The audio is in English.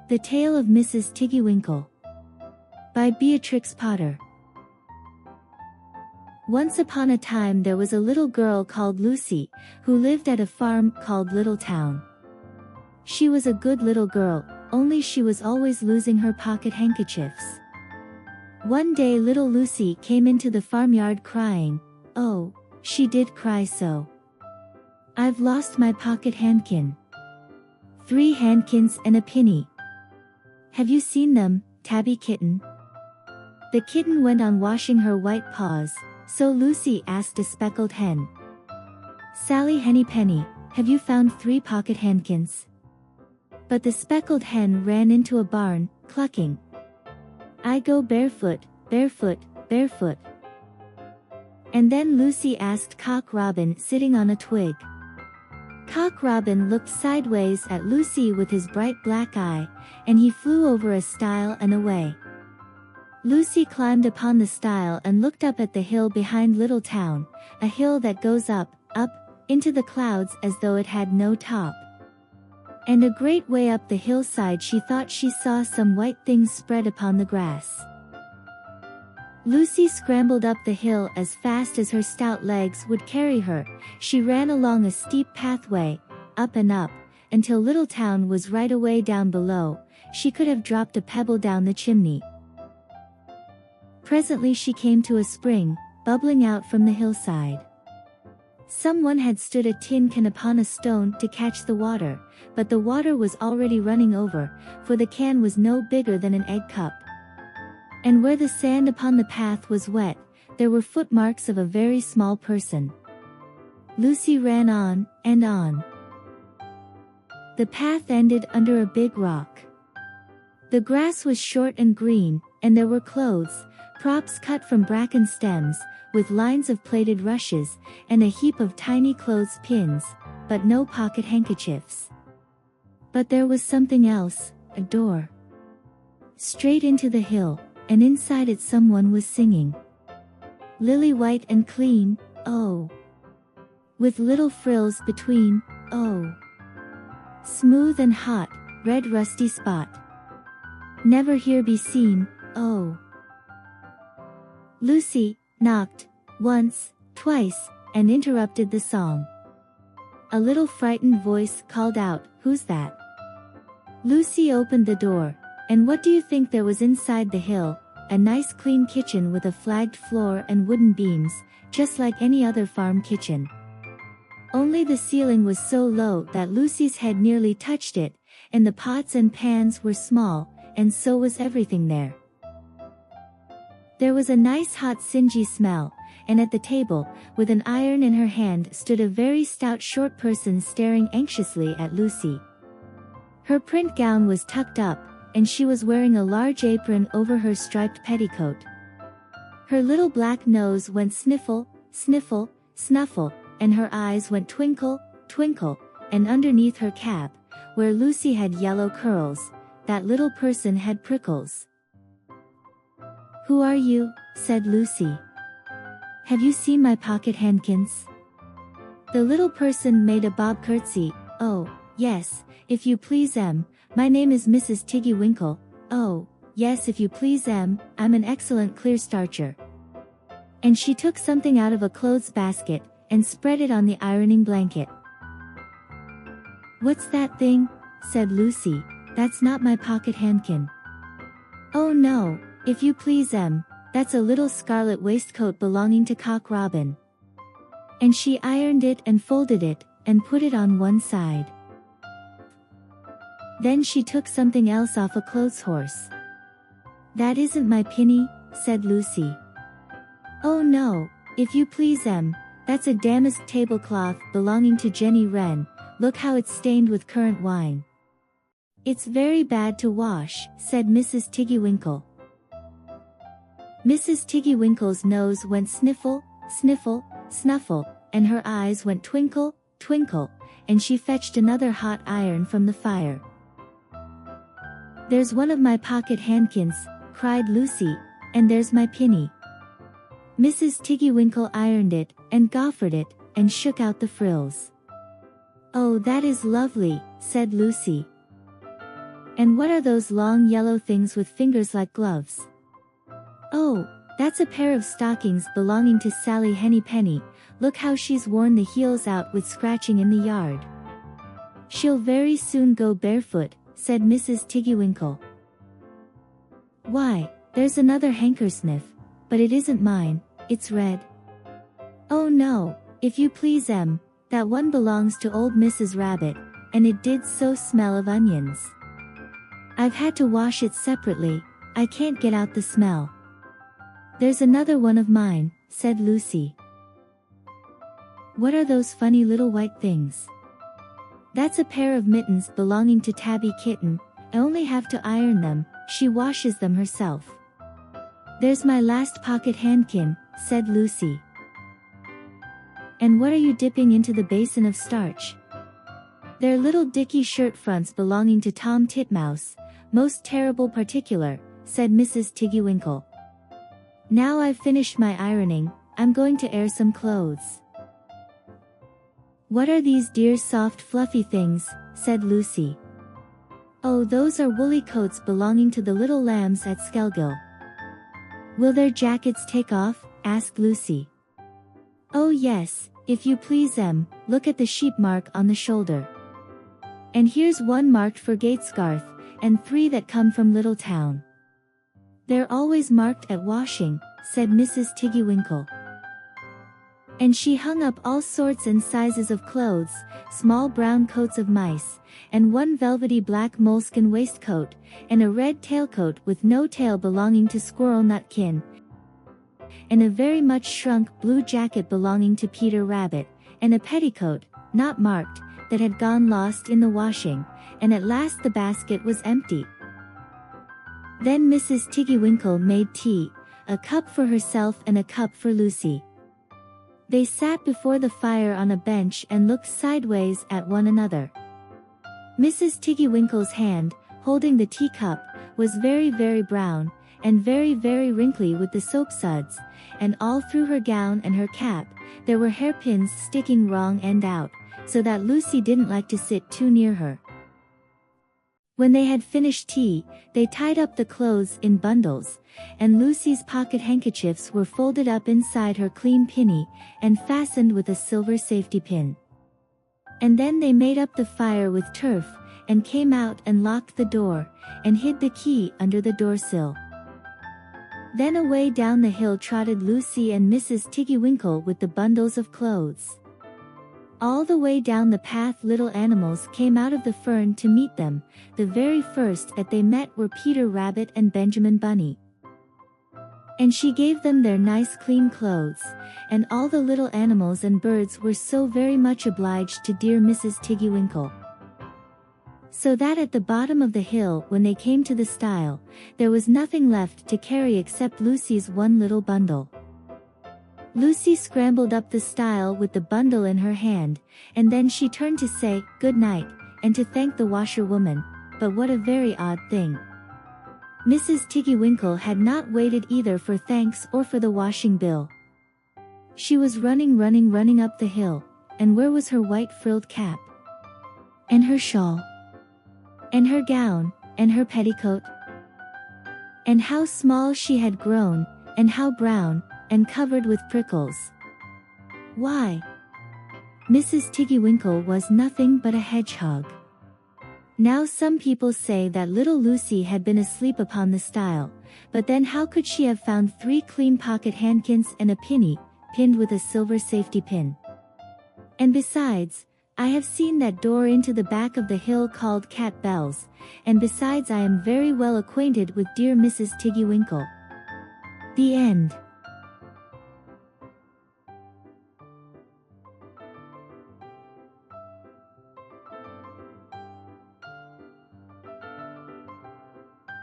The Tale of Mrs. Tiggy-Winkle by Beatrix Potter. Once upon a time there was a little girl called Lucy, who lived at a farm called Little Town. She was a good little girl, only she was always losing her pocket handkerchiefs. One day little Lucy came into the farmyard crying. Oh, she did cry so. I've lost my pocket handkin. 3 handkins and a penny. Have you seen them, Tabby Kitten? The kitten went on washing her white paws, so Lucy asked a speckled hen. Sally Henny Penny, have you found 3 pocket handkins? But the speckled hen ran into a barn, clucking. I go barefoot, barefoot, barefoot. And then Lucy asked Cock Robin sitting on a twig. Cock Robin looked sideways at Lucy with his bright black eye, and he flew over a stile and away. Lucy climbed upon the stile and looked up at the hill behind Little Town, a hill that goes up, up, into the clouds as though it had no top. And a great way up the hillside she thought she saw some white things spread upon the grass. Lucy scrambled up the hill as fast as her stout legs would carry her. She ran along a steep pathway, up and up, until Little Town was right away down below. She could have dropped a pebble down the chimney. Presently she came to a spring, bubbling out from the hillside. Someone had stood a tin can upon a stone to catch the water, but the water was already running over, for the can was no bigger than an egg cup. And where the sand upon the path was wet, there were footmarks of a very small person. Lucy ran on, and on. The path ended under a big rock. The grass was short and green, and there were clothes, props cut from bracken stems, with lines of plaited rushes, and a heap of tiny clothes pins, but no pocket handkerchiefs. But there was something else, a door. Straight into the hill, and inside it someone was singing. Lily white and clean, oh. With little frills between, oh. Smooth and hot, red rusty spot. Never here be seen, oh. Lucy knocked, once, twice, and interrupted the song. A little frightened voice called out, Who's that? Lucy opened the door, and what do you think there was inside the hill? A nice clean kitchen with a flagged floor and wooden beams, just like any other farm kitchen. Only the ceiling was so low that Lucy's head nearly touched it, and the pots and pans were small, and so was everything there. There was a nice hot singy smell, and at the table, with an iron in her hand, stood a very stout short person staring anxiously at Lucy. Her print gown was tucked up, and she was wearing a large apron over her striped petticoat. Her little black nose went sniffle, sniffle, snuffle, and her eyes went twinkle, twinkle, and underneath her cap, where Lucy had yellow curls, that little person had prickles. Who are you? Said Lucy. Have you seen my pocket handkins? The little person made a bob curtsy. Oh, yes, if you please, my name is Mrs. Tiggy-Winkle. Oh, yes, if you please, I'm an excellent clear starcher. And she took something out of a clothes basket, and spread it on the ironing blanket. What's that thing? Said Lucy. That's not my pocket handkin. Oh no, if you please, that's a little scarlet waistcoat belonging to Cock Robin. And she ironed it and folded it, and put it on one side. Then she took something else off a clothes horse. That isn't my pinny, said Lucy. Oh no, if you please, that's a damask tablecloth belonging to Jenny Wren. Look how it's stained with currant wine. It's very bad to wash, said Mrs. Tiggy-Winkle. Mrs. Tiggy-Winkle's nose went sniffle, sniffle, snuffle, and her eyes went twinkle, twinkle, and she fetched another hot iron from the fire. There's one of my pocket handkins, cried Lucy, and there's my pinny. Mrs. Tiggy-Winkle ironed it, and goffered it, and shook out the frills. Oh, that is lovely, said Lucy. And what are those long yellow things with fingers like gloves? Oh, that's a pair of stockings belonging to Sally Henny Penny. Look how she's worn the heels out with scratching in the yard. She'll very soon go barefoot, said Mrs. Tiggy-Winkle. Why, there's another handkersniff, but it isn't mine, it's red. Oh no, if you please that one belongs to old Mrs. Rabbit, and it did so smell of onions. I've had to wash it separately, I can't get out the smell. There's another one of mine, said Lucy. What are those funny little white things? That's a pair of mittens belonging to Tabby Kitten. I only have to iron them, she washes them herself. There's my last pocket handkin, said Lucy. And what are you dipping into the basin of starch? They're little dicky shirt fronts belonging to Tom Titmouse, most terrible particular, said Mrs. Tiggy-Winkle. Now I've finished my ironing, I'm going to air some clothes. What are these dear soft fluffy things, said Lucy. Oh, those are woolly coats belonging to the little lambs at Skelgill. Will their jackets take off, asked Lucy. Oh yes, if you please look at the sheep mark on the shoulder. And here's one marked for Gatesgarth, and 3 that come from Littletown. They're always marked at washing, said Mrs. Tiggy-Winkle. And she hung up all sorts and sizes of clothes, small brown coats of mice, and one velvety black moleskin waistcoat, and a red tailcoat with no tail belonging to Squirrel Nutkin, and a very much shrunk blue jacket belonging to Peter Rabbit, and a petticoat, not marked, that had gone lost in the washing, and at last the basket was empty. Then Mrs. Tiggy-Winkle made tea, a cup for herself and a cup for Lucy. They sat before the fire on a bench and looked sideways at one another. Mrs. Tiggy-Winkle's hand, holding the teacup, was very brown, and very wrinkly with the soap suds, and all through her gown and her cap, there were hairpins sticking wrong end out, so that Lucy didn't like to sit too near her. When they had finished tea, they tied up the clothes in bundles, and Lucy's pocket handkerchiefs were folded up inside her clean pinny, and fastened with a silver safety pin. And then they made up the fire with turf, and came out and locked the door, and hid the key under the doorsill. Then away down the hill trotted Lucy and Mrs. Tiggy-Winkle with the bundles of clothes. All the way down the path little animals came out of the fern to meet them. The very first that they met were Peter Rabbit and Benjamin Bunny. And she gave them their nice clean clothes, and all the little animals and birds were so very much obliged to dear Mrs. Tiggy-Winkle. So that at the bottom of the hill when they came to the stile, there was nothing left to carry except Lucy's one little bundle. Lucy scrambled up the stile with the bundle in her hand, and then she turned to say good night, and to thank the washerwoman, but what a very odd thing. Mrs. Tiggy-Winkle had not waited either for thanks or for the washing bill. She was running up the hill, and where was her white frilled cap? And her shawl? And her gown, and her petticoat? And how small she had grown, and how brown, and covered with prickles. Why, Mrs. Tiggy-Winkle was nothing but a hedgehog. Now some people say that little Lucy had been asleep upon the stile, but then how could she have found 3 clean pocket handkins and a pinny, pinned with a silver safety pin? And besides, I have seen that door into the back of the hill called Cat Bells, and besides I am very well acquainted with dear Mrs. Tiggy-Winkle. The end.